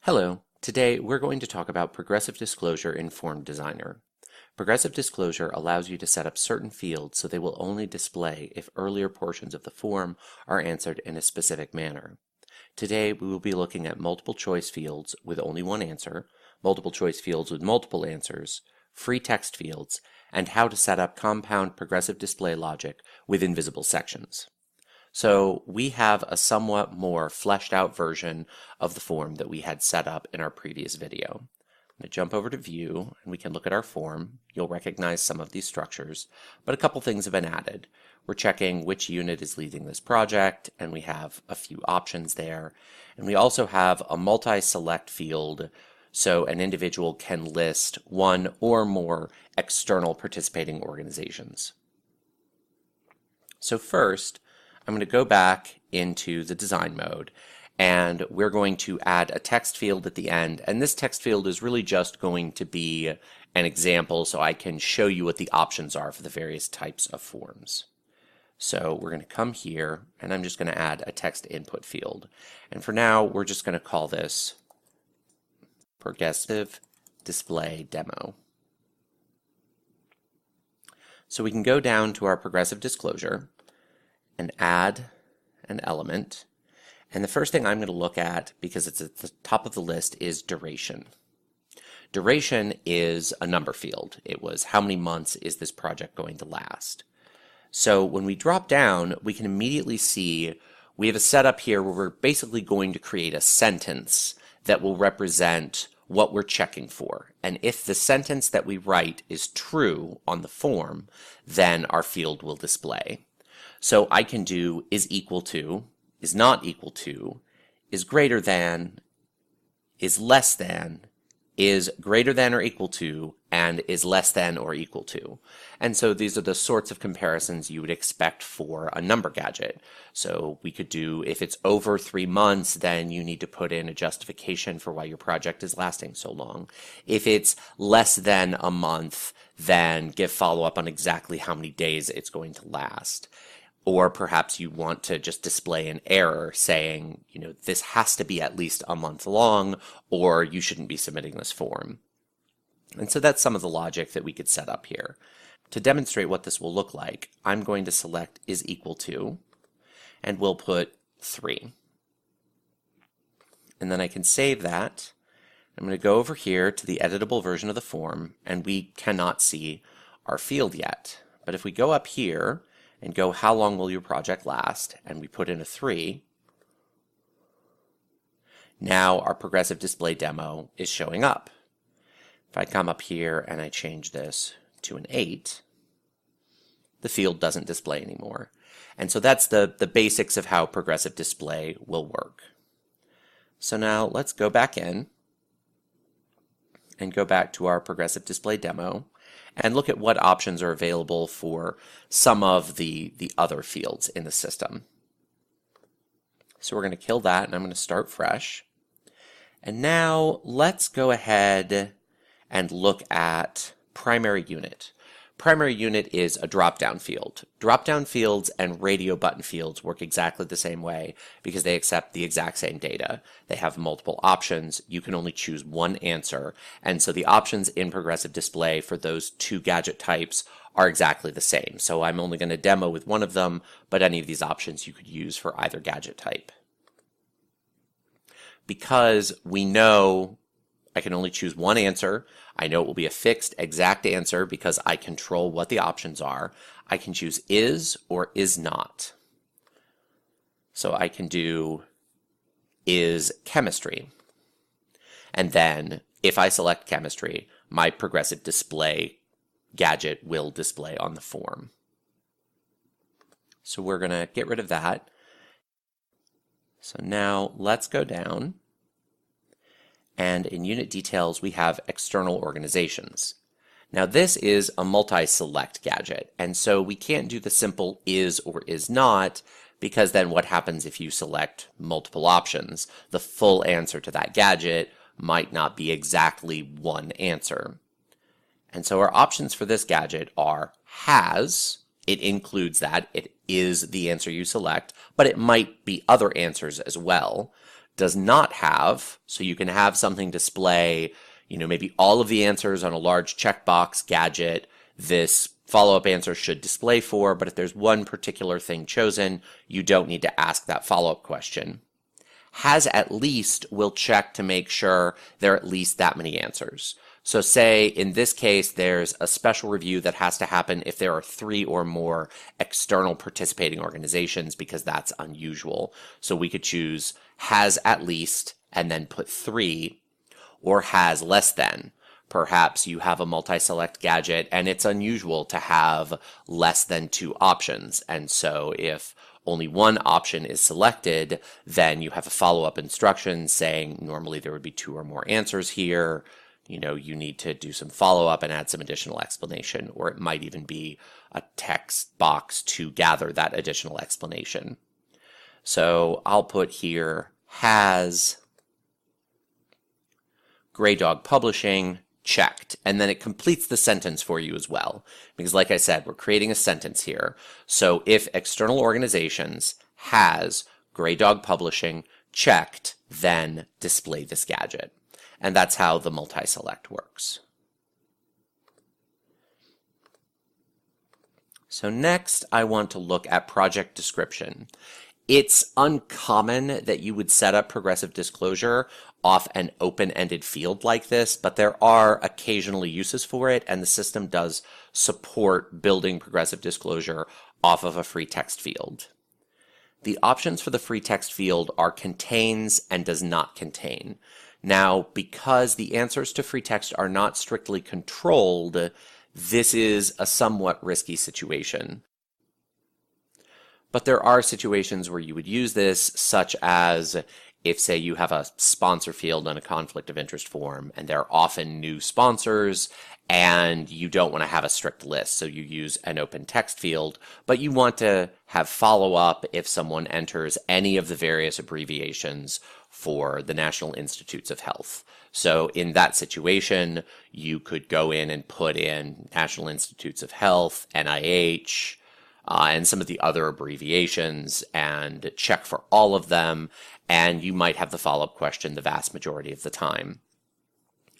Hello, today we're going to talk about progressive disclosure in FormDesigner. Progressive disclosure allows you to set up certain fields so they will only display if earlier portions of the form are answered in a specific manner. Today we will be looking at multiple choice fields with only one answer, multiple choice fields with multiple answers, free text fields, and how to set up compound progressive display logic with invisible sections. So we have a somewhat more fleshed out version of the form that we had set up in our previous video. I'm going to jump over to View and we can look at our form. You'll recognize some of these structures, but a couple things have been added. We're checking which unit is leading this project, and we have a few options there. And we also have a multi-select field, so an individual can list one or more external participating organizations. So first, I'm going to go back into the design mode, and we're going to add a text field at the end, and this text field is really just going to be an example so I can show you what the options are for the various types of forms. So we're going to come here, and I'm just going to add a text input field, and for now we're just going to call this Progressive Display Demo. So we can go down to our progressive disclosure and add an element. And the first thing I'm going to look at, because it's at the top of the list, is duration. Duration is a number field. It was how many months is this project going to last. So when we drop down, we can immediately see we have a setup here where we're basically going to create a sentence that will represent what we're checking for. And if the sentence that we write is true on the form, then our field will display. So I can do is equal to, is not equal to, is greater than, is less than, is greater than or equal to, and is less than or equal to. And so these are the sorts of comparisons you would expect for a number gadget. So we could do, if it's over 3 months, then you need to put in a justification for why your project is lasting so long. If it's less than a month, then give follow-up on exactly how many days it's going to last. Or perhaps you want to just display an error saying, this has to be at least a month long, or you shouldn't be submitting this form. And so that's some of the logic that we could set up here. To demonstrate what this will look like, I'm going to select is equal to, and we'll put 3. And then I can save that. I'm going to go over here to the editable version of the form, and we cannot see our field yet. But if we go up here, and go how long will your project last, and we put in a 3, now our progressive display demo is showing up. If I come up here and I change this to an 8, the field doesn't display anymore. And so that's the basics of how progressive display will work. So now let's go back in and go back to our progressive display demo and look at what options are available for some of the other fields in the system. So we're going to kill that, and I'm going to start fresh. And now let's go ahead and look at primary unit. Primary unit is a drop-down field. Drop-down fields and radio button fields work exactly the same way because they accept the exact same data. They have multiple options. You can only choose one answer. And so the options in progressive display for those two gadget types are exactly the same. So I'm only going to demo with one of them, but any of these options you could use for either gadget type. Because we know I can only choose one answer, I know it will be a fixed, exact answer because I control what the options are. I can choose is or is not. So I can do is chemistry. And then if I select chemistry, my progressive display gadget will display on the form. So we're going to get rid of that. So now let's go down. And in unit details, we have external organizations. Now this is a multi-select gadget, and so we can't do the simple is or is not, because then what happens if you select multiple options? The full answer to that gadget might not be exactly one answer. And so our options for this gadget are has, it includes that, it is the answer you select, but it might be other answers as well. does not have, so you can have something display, maybe all of the answers on a large checkbox gadget this follow-up answer should display for, but if there's one particular thing chosen, you don't need to ask that follow-up question. Has at least will check to make sure there are at least that many answers. So say in this case, there's a special review that has to happen if there are 3 or more external participating organizations, because that's unusual. So we could choose has at least and then put 3, or has less than. Perhaps you have a multi-select gadget and it's unusual to have less than 2 options. And so if only one option is selected, then you have a follow-up instruction saying normally there would be 2 or more answers here. You need to do some follow-up and add some additional explanation, or it might even be a text box to gather that additional explanation. So I'll put here has Gray Dog Publishing checked, and then it completes the sentence for you as well, because like I said, we're creating a sentence here. So if external organizations has Gray Dog Publishing checked, then display this gadget. And that's how the multi-select works. So next, I want to look at project description. It's uncommon that you would set up progressive disclosure off an open-ended field like this, but there are occasionally uses for it, and the system does support building progressive disclosure off of a free text field. The options for the free text field are contains and does not contain. Now, because the answers to free text are not strictly controlled, this is a somewhat risky situation. But there are situations where you would use this, such as if, say, you have a sponsor field on a conflict of interest form, and there are often new sponsors, and you don't want to have a strict list, so you use an open text field, but you want to have follow-up if someone enters any of the various abbreviations for the National Institutes of Health. So in that situation, you could go in and put in National Institutes of Health, NIH, and some of the other abbreviations, and check for all of them, and you might have the follow-up question the vast majority of the time.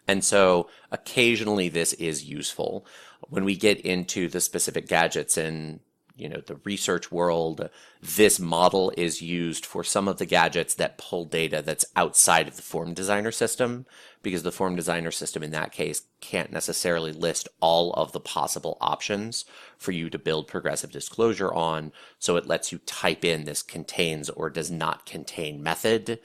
And so occasionally this is useful. When we get into the specific gadgets in the research world, this model is used for some of the gadgets that pull data that's outside of the FormDesigner system, because the FormDesigner system in that case can't necessarily list all of the possible options for you to build progressive disclosure on, so it lets you type in this contains or does not contain method,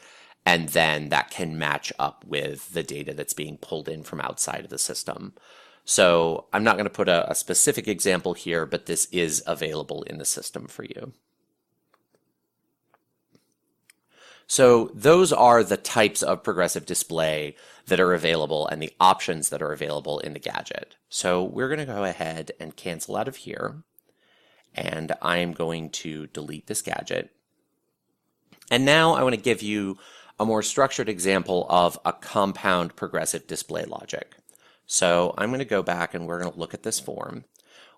and then that can match up with the data that's being pulled in from outside of the system. So I'm not going to put a specific example here, but this is available in the system for you. So those are the types of progressive display that are available and the options that are available in the gadget. So we're going to go ahead and cancel out of here, and I'm going to delete this gadget. And now I want to give you a more structured example of a compound progressive display logic. So I'm going to go back and we're going to look at this form.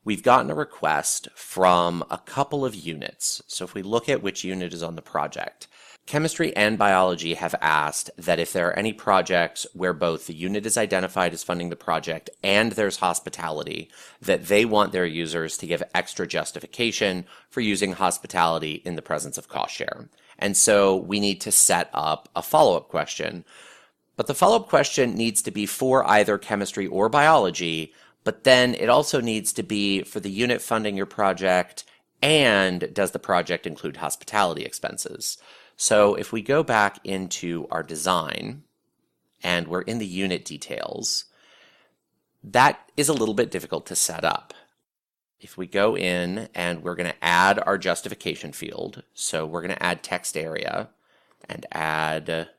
We've gotten a request from a couple of units. So if we look at which unit is on the project, chemistry and biology have asked that if there are any projects where both the unit is identified as funding the project and there's hospitality, that they want their users to give extra justification for using hospitality in the presence of cost share. And so we need to set up a follow-up question. But the follow-up question needs to be for either chemistry or biology, but then it also needs to be for the unit funding your project, and does the project include hospitality expenses? So if we go back into our design, and we're in the unit details, that is a little bit difficult to set up. If we go in and we're going to add our justification field, so we're going to add text area and add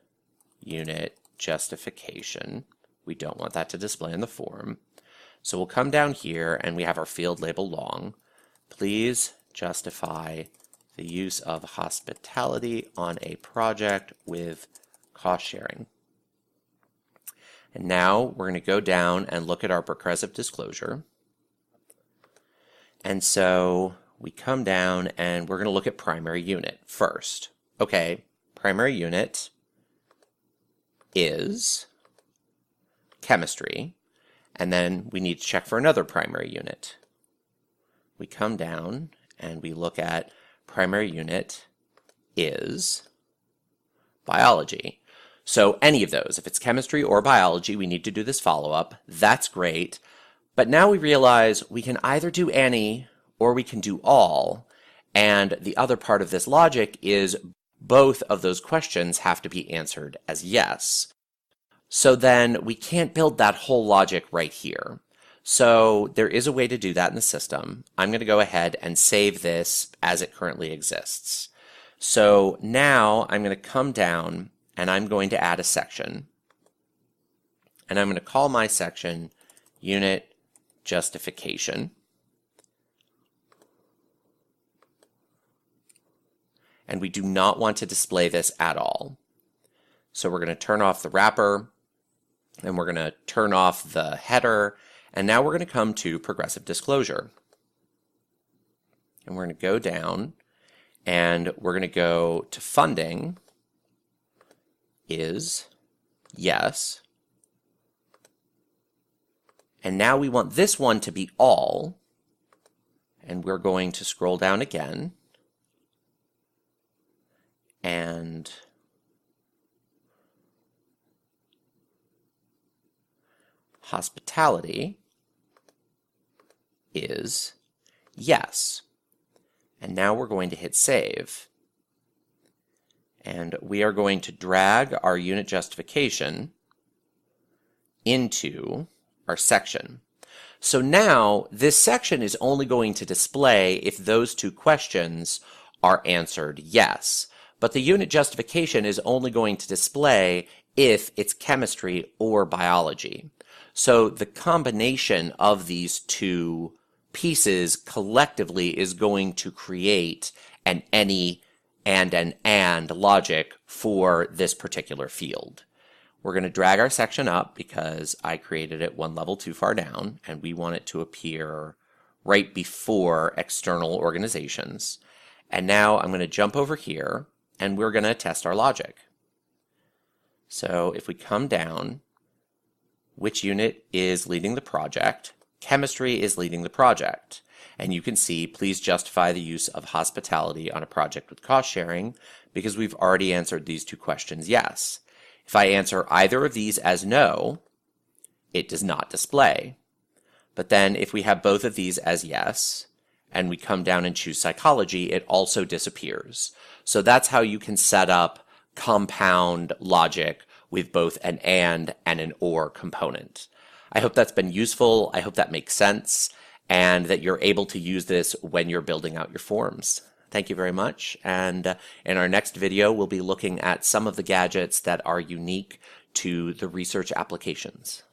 unit justification. We don't want that to display in the form. So we'll come down here and we have our field label long. Please justify the use of hospitality on a project with cost sharing. And now we're going to go down and look at our progressive disclosure. And so we come down and we're going to look at primary unit first. Okay, primary unit, is chemistry, and then we need to check for another primary unit. We come down and we look at primary unit is biology. So any of those, if it's chemistry or biology, we need to do this follow-up. That's great. But now we realize we can either do any or we can do all. And the other part of this logic is both of those questions have to be answered as yes. So then we can't build that whole logic right here. So there is a way to do that in the system. I'm going to go ahead and save this as it currently exists. So now I'm going to come down and I'm going to add a section. And I'm going to call my section Unit Justification. And we do not want to display this at all. So we're going to turn off the wrapper, and we're going to turn off the header, and now we're going to come to progressive disclosure. And we're going to go down, and we're going to go to funding is yes. And now we want this one to be all, and we're going to scroll down again, and hospitality is yes. And now we're going to hit save. And we are going to drag our unit justification into our section. So now this section is only going to display if those two questions are answered yes. But the unit justification is only going to display if it's chemistry or biology. So the combination of these two pieces collectively is going to create an any and an and logic for this particular field. We're going to drag our section up because I created it one level too far down, and we want it to appear right before external organizations. And now I'm going to jump over here, and we're going to test our logic. So if we come down, which unit is leading the project? Chemistry is leading the project. And you can see, please justify the use of hospitality on a project with cost sharing, because we've already answered these two questions yes. If I answer either of these as no, it does not display. But then if we have both of these as yes, and we come down and choose psychology, it also disappears. So that's how you can set up compound logic with both an and an or component. I hope that's been useful. I hope that makes sense, and that you're able to use this when you're building out your forms. Thank you very much. And in our next video, we'll be looking at some of the gadgets that are unique to the research applications.